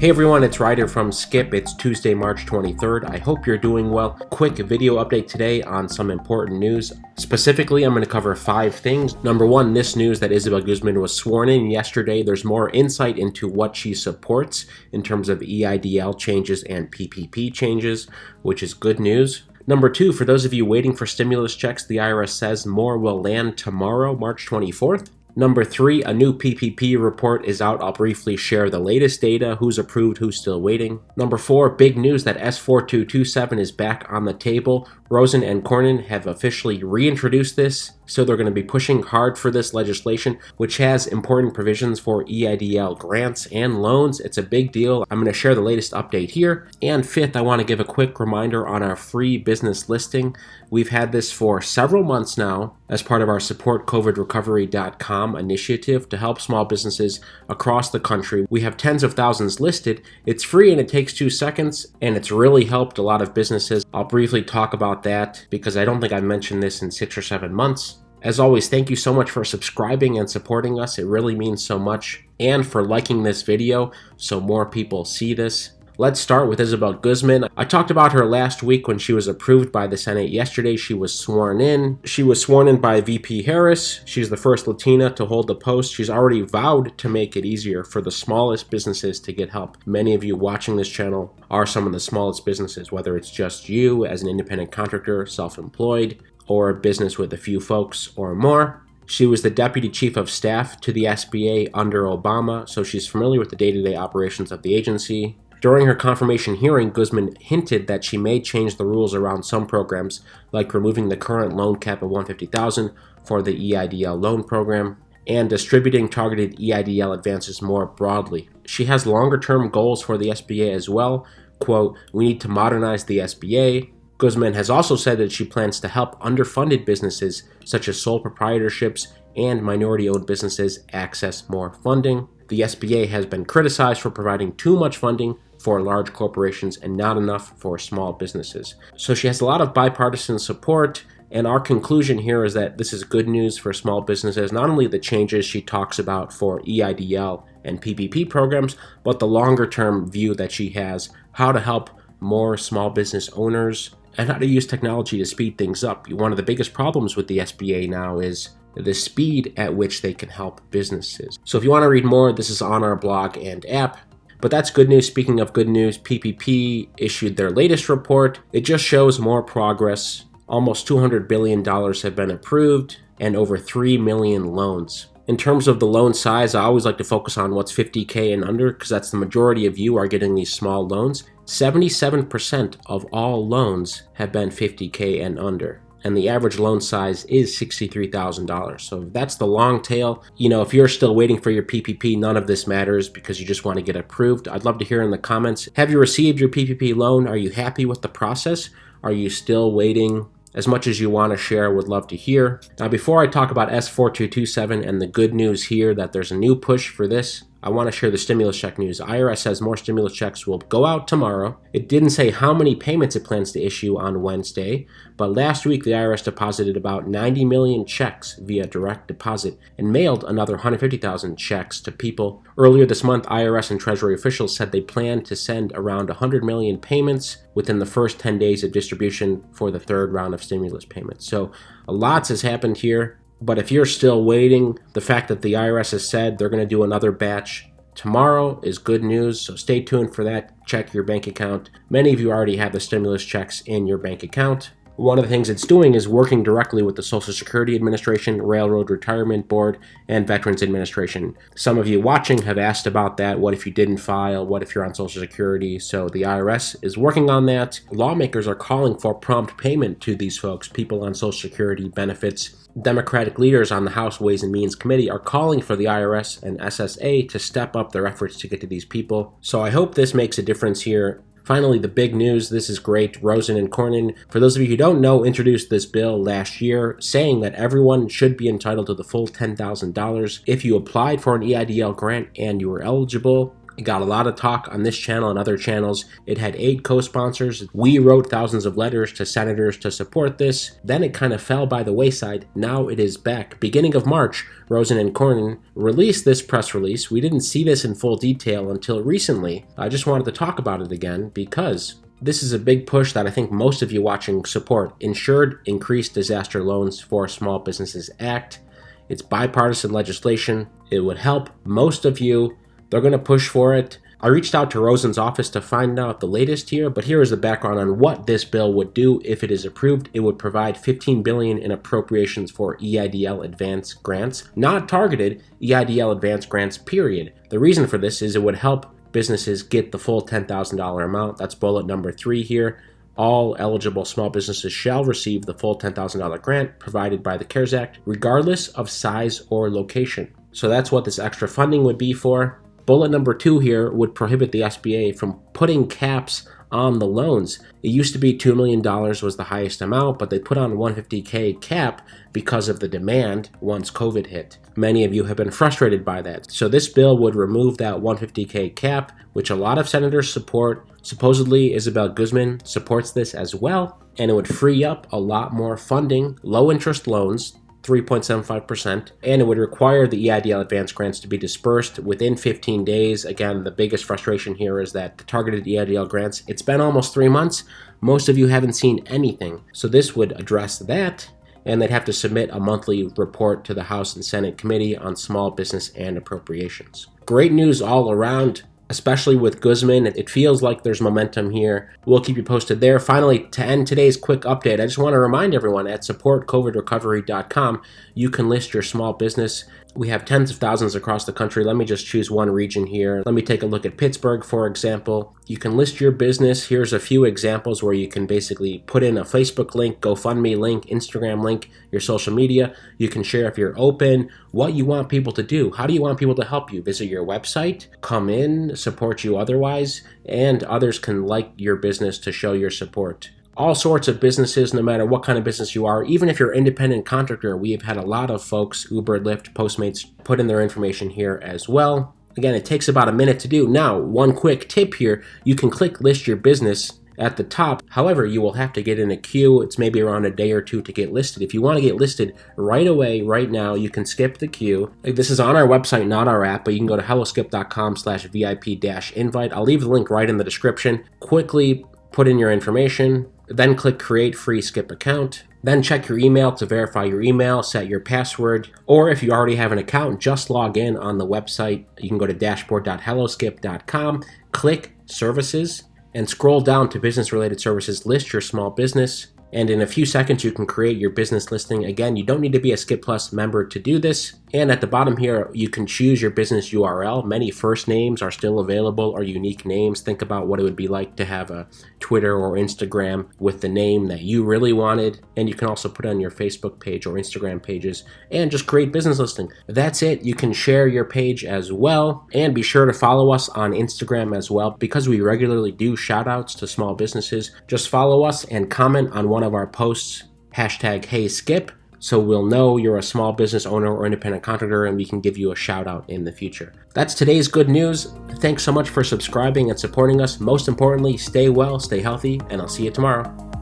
Hey everyone, it's Ryder from Skip. It's Tuesday, March 23rd. I hope you're doing well. Quick video update today on some important news. Specifically, I'm going to cover 5 things. Number 1, this news that Isabel Guzman was sworn in yesterday. There's more insight into what she supports in terms of EIDL changes and PPP changes, which is good news. Number 2, for those of you waiting for stimulus checks, the IRS says more will land tomorrow, March 24th. Number 3, a new PPP report is out. I'll briefly share the latest data, who's approved, who's still waiting. Number 4, big news that S4227 is back on the table. Rosen and Cornyn have officially reintroduced this, so they're going to be pushing hard for this legislation, which has important provisions for EIDL grants and loans. It's a big deal. I'm going to share the latest update here. And 5th, I want to give a quick reminder on our free business listing. We've had this for several months now as part of our supportcovidrecovery.com initiative to help small businesses across the country. We have tens of thousands listed. It's free and it takes 2 seconds, and it's really helped a lot of businesses. I'll briefly talk about that because I don't think I've mentioned this in 6 or 7 months. As always, thank you so much for subscribing and supporting us. It really means so much, and for liking this video so more people see this. Let's start with Isabel Guzman. I talked about her last week when she was approved by the Senate. Yesterday, she was sworn in. She was sworn in by VP Harris. She's the first Latina to hold the post. She's already vowed to make it easier for the smallest businesses to get help. Many of you watching this channel are some of the smallest businesses, whether it's just you as an independent contractor, self-employed, or a business with a few folks or more. She was the Deputy Chief of Staff to the SBA under Obama, so she's familiar with the day-to-day operations of the agency. During her confirmation hearing, Guzman hinted that she may change the rules around some programs, like removing the current loan cap of $150,000 for the EIDL loan program and distributing targeted EIDL advances more broadly. She has longer-term goals for the SBA as well. Quote, "We need to modernize the SBA." Guzman has also said that she plans to help underfunded businesses such as sole proprietorships and minority-owned businesses access more funding. The SBA has been criticized for providing too much funding for large corporations and not enough for small businesses. So she has a lot of bipartisan support, and our conclusion here is that this is good news for small businesses, not only the changes she talks about for EIDL and PPP programs, but the longer-term view that she has, how to help more small business owners and how to use technology to speed things up. One of the biggest problems with the SBA now is the speed at which they can help businesses. So if you want to read more, this is on our blog and app. But that's good news. Speaking of good news, PPP issued their latest report. It just shows more progress. Almost $200 billion have been approved and over 3 million loans. In terms of the loan size, I always like to focus on what's $50K and under because that's the majority of you are getting these small loans. 77% of all loans have been $50K and under. And the average loan size is $63,000. So that's the long tail. If you're still waiting for your PPP, none of this matters because you just want to get approved. I'd love to hear in the comments, have you received your PPP loan? Are you happy with the process? Are you still waiting? As much as you want to share, would love to hear. Now, before I talk about S4227 and the good news here that there's a new push for this, I want to share the stimulus check news. IRS says more stimulus checks will go out tomorrow. It didn't say how many payments it plans to issue on Wednesday, but last week the IRS deposited about 90 million checks via direct deposit and mailed another 150,000 checks to people. Earlier this month, IRS and Treasury officials said they plan to send around 100 million payments within the first 10 days of distribution for the third round of stimulus payments. So lots has happened here. But if you're still waiting, the fact that the IRS has said they're going to do another batch tomorrow is good news. So stay tuned for that. Check your bank account. Many of you already have the stimulus checks in your bank account. One of the things it's doing is working directly with the Social Security Administration, Railroad Retirement Board, and Veterans Administration. Some of you watching have asked about that. What if you didn't file? What if you're on Social Security? So the IRS is working on that. Lawmakers are calling for prompt payment to these folks, people on Social Security benefits. Democratic leaders on the House Ways and Means Committee are calling for the IRS and SSA to step up their efforts to get to these people. So I hope this makes a difference here. Finally, the big news, this is great. Rosen and Cornyn, for those of you who don't know, introduced this bill last year saying that everyone should be entitled to the full $10,000 if you applied for an EIDL grant and you were eligible. It got a lot of talk on this channel and other channels. It had 8 co-sponsors. We wrote thousands of letters to senators to support this. Then it kind of fell by the wayside. Now it is back. Beginning of March, Rosen and Cornyn released this press release. We didn't see this in full detail until recently. I just wanted to talk about it again because this is a big push that I think most of you watching support. Insured Increased Disaster Loans for Small Businesses Act. It's bipartisan legislation. It would help most of you. They're going to push for it. I reached out to Rosen's office to find out the latest here, but here is the background on what this bill would do if it is approved. It would provide $15 billion in appropriations for EIDL Advance Grants, not targeted EIDL Advance Grants, period. The reason for this is it would help businesses get the full $10,000 amount. That's bullet number 3 here. All eligible small businesses shall receive the full $10,000 grant provided by the CARES Act, regardless of size or location. So that's what this extra funding would be for. Bullet number 2 here would prohibit the SBA from putting caps on the loans. It used to be $2 million was the highest amount, but they put on $150K cap because of the demand once COVID hit. Many of you have been frustrated by that. So this bill would remove that $150K cap, which a lot of senators support. Supposedly Isabel Guzman supports this as well, and it would free up a lot more funding, low interest loans, 3.75%, and it would require the EIDL advance grants to be dispersed within 15 days. Again, the biggest frustration here is that the targeted EIDL grants, it's been almost 3 months. Most of you haven't seen anything. So this would address that, and they'd have to submit a monthly report to the House and Senate Committee on Small Business and Appropriations. Great news all around, especially with Guzman. It feels like there's momentum here. We'll keep you posted there. Finally, to end today's quick update, I just want to remind everyone at supportcovidrecovery.com, you can list your small business. We have tens of thousands across the country. Let me just choose one region here. Let me take a look at Pittsburgh, for example. You can list your business. Here's a few examples where you can basically put in a Facebook link, GoFundMe link, Instagram link, your social media. You can share if you're open, what you want people to do. How do you want people to help you? Visit your website, come in, support you otherwise, and others can like your business to show your support. All sorts of businesses, no matter what kind of business you are, even if you're an independent contractor, we have had a lot of folks, Uber, Lyft, Postmates, put in their information here as well. Again, it takes about a minute to do. Now, one quick tip here, you can click list your business at the top. However, you will have to get in a queue. It's maybe around a day or 2 to get listed. If you want to get listed right away, right now, you can skip the queue. This is on our website, not our app, but you can go to helloskip.com/VIP-invite. I'll leave the link right in the description. Quickly put in your information, then click create free skip account. Then check your email to verify your email, set your password, or if you already have an account, just log in on the website. You can go to dashboard.helloskip.com, click services, and scroll down to business-related services, list your small business, and in a few seconds you can create your business listing. Again, you don't need to be a Skip Plus member to do this. And at the bottom here, you can choose your business URL. Many first names are still available, or unique names. Think about what it would be like to have a Twitter or Instagram with the name that you really wanted. And you can also put on your Facebook page or Instagram pages and just create business listing. That's it. You can share your page as well. And be sure to follow us on Instagram as well, because we regularly do shout outs to small businesses. Just follow us and comment on one of our posts, #HeySkip. So we'll know you're a small business owner or independent contractor, and we can give you a shout out in the future. That's today's good news. Thanks so much for subscribing and supporting us. Most importantly, stay well, stay healthy, and I'll see you tomorrow.